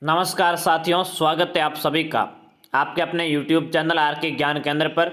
नमस्कार साथियों, स्वागत है आप सभी का आपके अपने YouTube चैनल आर के ज्ञान केंद्र पर।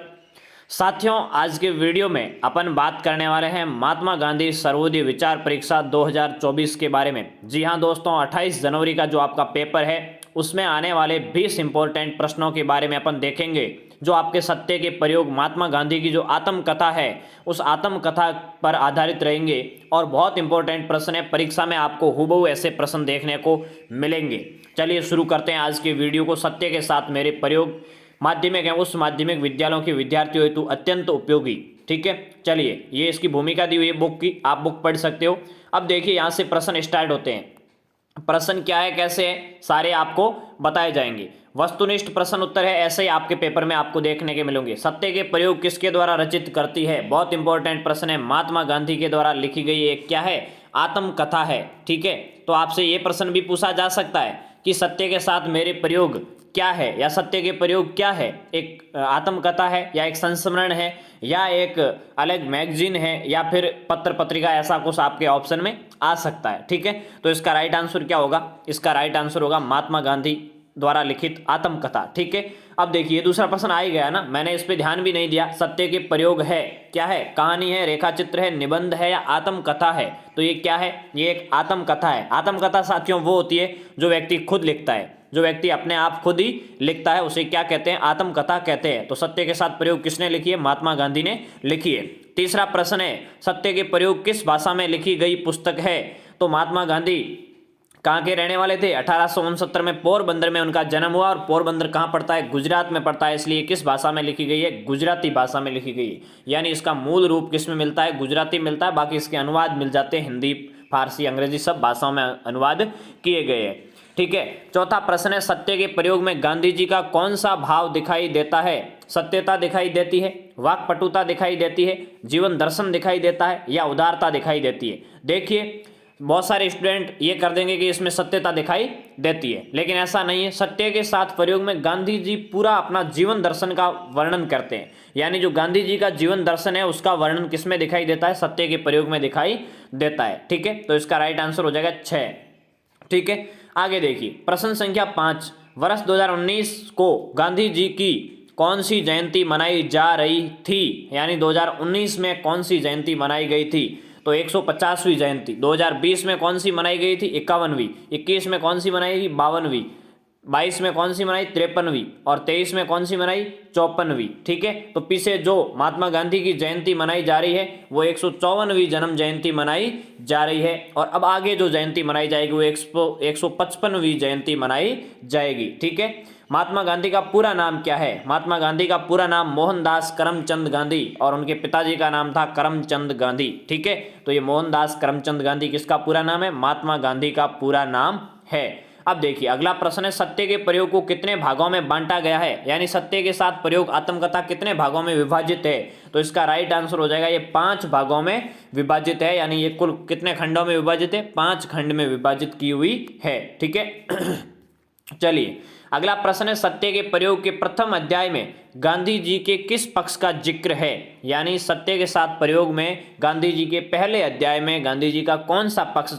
साथियों, आज के वीडियो में अपन बात करने वाले हैं महात्मा गांधी सर्वोदय विचार परीक्षा 2024 के बारे में। जी हाँ दोस्तों, 28 जनवरी का जो आपका पेपर है उसमें आने वाले 20 इंपॉर्टेंट प्रश्नों के बारे में अपन देखेंगे, जो आपके सत्य के प्रयोग महात्मा गांधी की जो आत्मकथा है उस आत्मकथा पर आधारित रहेंगे। और बहुत इंपॉर्टेंट प्रश्न है, परीक्षा में आपको हूबहू ऐसे प्रश्न देखने को मिलेंगे। चलिए शुरू करते हैं आज के वीडियो को। सत्य के साथ मेरे प्रयोग माध्यमिक है उस माध्यमिक विद्यालयों के विद्यार्थियों हेतु अत्यंत उपयोगी। ठीक है, चलिए ये इसकी भूमिका दी हुई है बुक की, आप बुक पढ़ सकते हो। अब देखिए यहाँ से प्रश्न स्टार्ट होते हैं। प्रश्न क्या है, कैसे है, सारे आपको बताए जाएंगे। वस्तुनिष्ठ प्रश्न उत्तर है, ऐसे ही आपके पेपर में आपको देखने के मिलेंगे। सत्य के प्रयोग किसके द्वारा रचित करती है, बहुत इंपॉर्टेंट प्रश्न है। महात्मा गांधी के द्वारा लिखी गई एक क्या है, आत्मकथा है। ठीक है, तो आपसे ये प्रश्न भी पूछा जा सकता है कि सत्य के साथ मेरे प्रयोग क्या है, या सत्य के प्रयोग क्या है, एक आत्मकथा है या एक संस्मरण है या एक अलग मैगजीन है या फिर पत्र पत्रिका, ऐसा कुछ आपके ऑप्शन में आ सकता है। ठीक है, तो इसका राइट आंसर क्या होगा, इसका राइट आंसर होगा महात्मा गांधी द्वारा लिखित आत्मकथा। ठीक है, अब देखिए दूसरा प्रश्न आ ही गया ना, मैंने इस पे ध्यान भी नहीं दिया। सत्य के प्रयोग है क्या है, कहानी है, रेखा चित्र है, निबंध है या आत्मकथा है। तो ये क्या है, ये एक आत्मकथा है। आत्मकथा साथियों वो होती है जो व्यक्ति खुद लिखता है, जो व्यक्ति अपने आप खुद ही लिखता है, उसे क्या कहते हैं, आत्मकथा कहते हैं। तो सत्य के साथ प्रयोग किसने लिखी है, महात्मा गांधी ने लिखी है। तीसरा प्रश्न है, सत्य के प्रयोग किस भाषा में लिखी गई पुस्तक है। तो महात्मा गांधी कहाँ के रहने वाले थे, 1869 में पोरबंदर में उनका जन्म हुआ। और पोरबंदर कहाँ पड़ता है, गुजरात में पड़ता है, इसलिए किस भाषा में लिखी गई है, गुजराती भाषा में लिखी गई है। यानी इसका मूल रूप किस में मिलता है, गुजराती मिलता है, बाकी इसके अनुवाद मिल जाते हैं हिंदी, फारसी, अंग्रेजी सब भाषाओं में अनुवाद किए गए हैं। ठीक है, चौथा प्रश्न है, सत्य के प्रयोग में गांधी जी का कौन सा भाव दिखाई देता है। सत्यता दिखाई देती है, वाक्पटुता दिखाई देती है, जीवन दर्शन दिखाई देता है या उदारता दिखाई देती है। देखिए बहुत सारे स्टूडेंट ये कर देंगे कि इसमें सत्यता दिखाई देती है, लेकिन ऐसा नहीं है। सत्य के साथ प्रयोग में गांधी जी पूरा अपना जीवन दर्शन का वर्णन करते हैं, यानी जो गांधी जी का जीवन दर्शन है उसका वर्णन किसमें दिखाई देता है, सत्य के प्रयोग में दिखाई देता है। ठीक है, तो इसका राइट आंसर हो जाएगा 6। ठीक है, आगे देखिए प्रश्न संख्या 5, वर्ष 2019 को गांधी जी की कौन सी जयंती मनाई जा रही थी, यानी 2019 में कौन सी जयंती मनाई गई थी। तो 150वीं जयंती। 2020 में कौन सी मनाई गई थी, 51वीं। 21 में कौन सी मनाई गई, 52वीं। 22 में कौन सी मनाई, 53वीं। और 23 में कौन सी मनाई, 54वीं। ठीक है, तो पीछे जो महात्मा गांधी की जयंती मनाई जा रही है वो 154वीं जन्म जयंती मनाई जा रही है। और अब आगे जो जयंती मनाई जाएगी वो 155वीं जयंती मनाई जाएगी। ठीक है, महात्मा गांधी का पूरा नाम क्या है। महात्मा गांधी का पूरा नाम मोहनदास करमचंद गांधी और उनके पिताजी का नाम था करमचंद गांधी। ठीक है, तो ये मोहनदास करमचंद गांधी किसका पूरा नाम है, महात्मा गांधी का पूरा नाम है। अब देखिए अगला प्रश्न है, सत्य के प्रयोग को कितने भागों में बांटा गया है, यानी सत्य के साथ प्रयोग आत्मकथा कितने भागों में विभाजित है। तो इसका राइट आंसर हो जाएगा ये 5 भागों में विभाजित है, यानी ये कुल कितने खंडों में विभाजित है, 5 खंड में विभाजित की हुई है। ठीक है चलिए अगला प्रश्न है, सत्य के प्रयोग के प्रथम अध्याय में गांधी जी के किस पक्ष का जिक्र है, यानी सत्य के साथ प्रयोग में गांधी जी के पहले अध्याय में गांधी जी का कौन सा पक्ष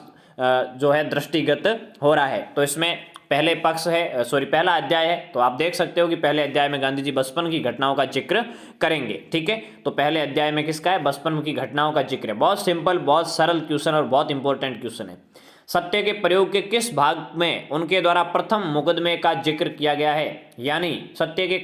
जो है दृष्टिगत हो रहा है। तो इसमें पहले पक्ष है, पहला अध्याय है, तो आप देख सकते हो कि पहले अध्याय में गांधी जी बचपन की घटनाओं का जिक्र करेंगे। ठीक है, तो पहले अध्याय में किसका है, बचपन की घटनाओं का जिक्र है। बहुत सिंपल, बहुत सरल क्वेश्चन और बहुत इंपॉर्टेंट क्वेश्चन है। सत्य के प्रयोग के किस भाग में उनके द्वारा प्रथम मुकदमे का जिक्र किया गया है, यानी सत्य के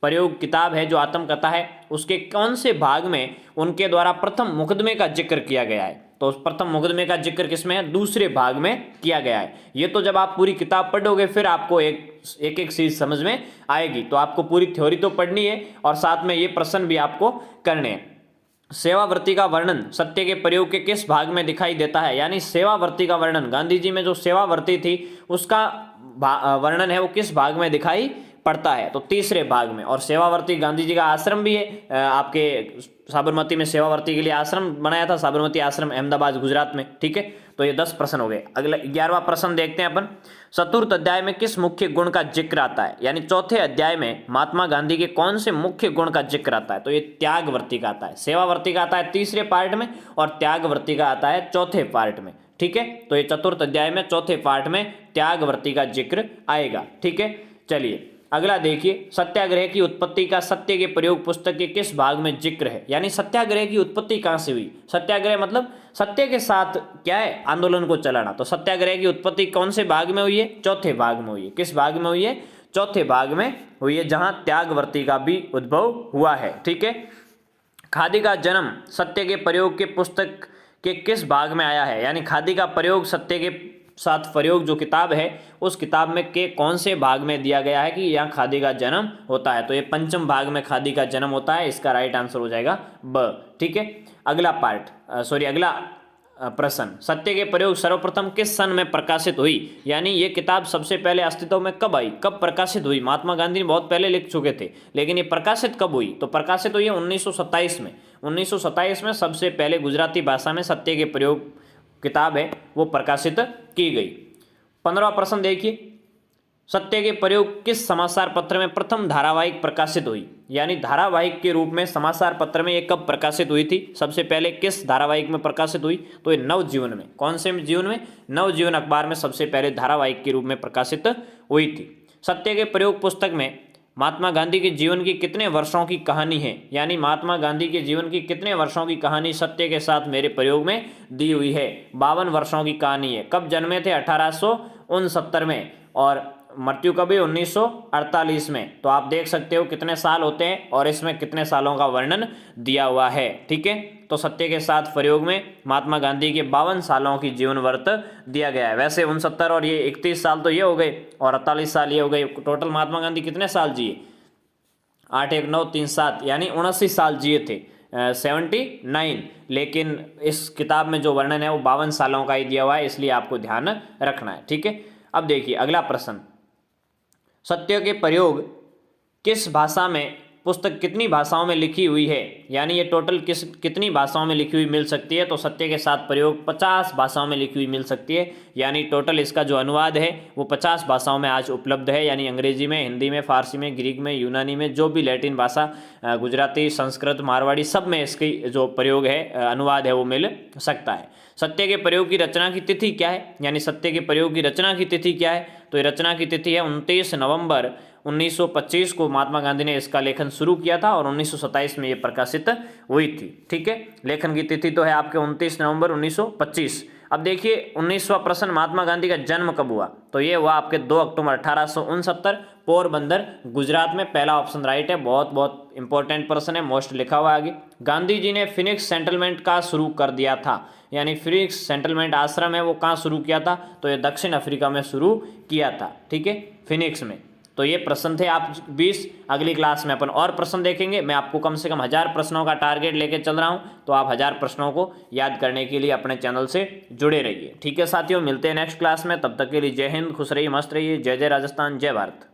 प्रयोग किताब है जो आत्मकथा है उसके कौन से भाग में उनके द्वारा प्रथम मुकदमे का जिक्र किया गया है। तो उस प्रथम मुकदमे का जिक्र किसमें है, दूसरे भाग में किया गया है। ये तो जब आप पूरी किताब पढ़ोगे फिर आपको एक चीज समझ में आएगी। तो आपको पूरी थ्योरी तो पढ़नी है और साथ में ये प्रश्न भी आपको करने हैं। सेवावर्ती का वर्णन सत्य के प्रयोग के किस भाग में दिखाई देता है, यानी सेवावर्ती का वर्णन, गांधी जी में जो सेवावर्ती थी उसका वर्णन है वो किस भाग में दिखाई पड़ता है, तो तीसरे भाग में। और सेवावर्ती गांधी जी का आश्रम भी है, आपके साबरमती में सेवावर्ती के लिए आश्रम बनाया था, साबरमती आश्रम अहमदाबाद गुजरात में। ठीक है, तो ये 10 प्रश्न हो गए। अगला 11वां प्रश्न देखते हैं अपन, चतुर्थ अध्याय में किस मुख्य गुण का जिक्र आता है, यानी चौथे अध्याय में महात्मा गांधी के कौन से मुख्य गुण का जिक्र आता है। तो ये त्यागवर्ती का आता है, सेवावर्ती का आता है तीसरे पार्ट में और त्यागवर्ती का आता है चौथे पार्ट में। ठीक है। तो ये चतुर्थ अध्याय में चौथे पार्ट में त्यागवर्ती का जिक्र आएगा, ठीक है। चलिए अगला देखिए, सत्याग्रह की उत्पत्ति का सत्य के प्रयोग पुस्तक के किस भाग में जिक्र है। यानी सत्याग्रह की उत्पत्ति कहाँ से हुई। सत्याग्रह मतलब सत्य के साथ क्या है, आंदोलन को चलाना। तो सत्याग्रह की उत्पत्ति कौन से भाग में हुई है, चौथे भाग में हुई है। किस भाग में हुई है, चौथे भाग में हुई है, जहां त्यागवर्ती का भी उद्भव हुआ है, ठीक है। खादी का जन्म सत्य के प्रयोग के पुस्तक के किस भाग में आया है। यानी खादी का प्रयोग सत्य के साथ प्रयोग जो किताब है उस किताब में के कौन से भाग में दिया गया है कि यहाँ खादी का जन्म होता है। तो ये पंचम भाग में खादी का जन्म होता है, इसका राइट आंसर हो जाएगा ब, ठीक है। अगला अगला प्रश्न, सत्य के प्रयोग सर्वप्रथम किस सन में प्रकाशित हुई। यानी ये किताब सबसे पहले अस्तित्व में कब आई, कब प्रकाशित हुई। महात्मा गांधी ने बहुत पहले लिख चुके थे, लेकिन ये प्रकाशित कब हुई। तो प्रकाशित हुई है 1927 में। 1927 में सबसे पहले गुजराती भाषा में सत्य के प्रयोग किताब है वो प्रकाशित की गई। 15वां प्रश्न देखिए, सत्य के प्रयोग किस समाचार पत्र में प्रथम धारावाहिक प्रकाशित हुई। यानी धारावाहिक के रूप में समाचार पत्र में ये कब प्रकाशित हुई थी, सबसे पहले किस धारावाहिक में प्रकाशित हुई। तो ये नवजीवन में। कौन से जीवन में, नवजीवन अखबार में सबसे पहले धारावाहिक के रूप में प्रकाशित हुई थी। सत्य के प्रयोग पुस्तक में महात्मा गांधी के जीवन की कितने वर्षों की कहानी है। यानी महात्मा गांधी के जीवन की कितने वर्षों की कहानी सत्य के साथ मेरे प्रयोग में दी हुई है। 52 वर्षों की कहानी है। कब जन्मे थे, 1869 में, और मृत्यु कभी 1948 में। तो आप देख सकते हो कितने साल होते हैं और इसमें कितने सालों का वर्णन दिया हुआ है, ठीक है। तो सत्य के साथ प्रयोग में महात्मा गांधी के 52 सालों की जीवन वर्त दिया गया है। वैसे 69 और ये 31 साल तो ये हो गए और 48 साल ये हो गए। टोटल महात्मा गांधी कितने साल जिए, 8 1 9 3 7 यानी 79 साल जिए थे, 79। लेकिन इस किताब में जो वर्णन है वो 52 सालों का ही दिया हुआ है, इसलिए आपको ध्यान रखना है, ठीक है। अब देखिए अगला प्रश्न, सत्य के प्रयोग किस भाषा में पुस्तक कितनी भाषाओं में लिखी हुई है। यानी ये टोटल कितनी भाषाओं में लिखी हुई मिल सकती है। तो सत्य के साथ प्रयोग 50 भाषाओं में लिखी हुई मिल सकती है। यानी टोटल इसका जो अनुवाद है वो 50 भाषाओं में आज उपलब्ध है। यानी अंग्रेजी में, हिंदी में, फारसी में, ग्रीक में, यूनानी में, जो भी लैटिन भाषा, गुजराती, संस्कृत, मारवाड़ी, सब में इसकी जो प्रयोग है, अनुवाद है, वो मिल सकता है। सत्य के प्रयोग की रचना की तिथि क्या है। यानी सत्य के प्रयोग की रचना की तिथि क्या है। तो ये रचना की तिथि है 29 नवंबर 1925 को महात्मा गांधी ने इसका लेखन शुरू किया था और 1927 में ये प्रकाशित हुई थी, ठीक है। लेखन की तिथि तो है आपके 29 नवंबर 1925। अब देखिए 19वां प्रश्न, महात्मा गांधी का जन्म कब हुआ। तो ये हुआ आपके 2 अक्टूबर 1869 पोरबंदर, गुजरात में। पहला ऑप्शन राइट है। बहुत बहुत इंपॉर्टेंट प्रश्न है, मोस्ट लिखा हुआ आगे। गांधी जी ने फिनिक्स सेटलमेंट का शुरू कर दिया था। यानी फिनिक्स सेटलमेंट आश्रम है वो कहाँ शुरू किया था। तो ये दक्षिण अफ्रीका में शुरू किया था, ठीक है, फिनिक्स में। तो ये प्रश्न थे आप 20। अगली क्लास में अपन और प्रश्न देखेंगे। मैं आपको कम से कम 1000 प्रश्नों का टारगेट लेके चल रहा हूँ, तो आप 1000 प्रश्नों को याद करने के लिए अपने चैनल से जुड़े रहिए, ठीक है साथियों। मिलते हैं नेक्स्ट क्लास में, तब तक के लिए जय हिंद, खुश रहिए, मस्त रहिए। जय जय राजस्थान, जय भारत।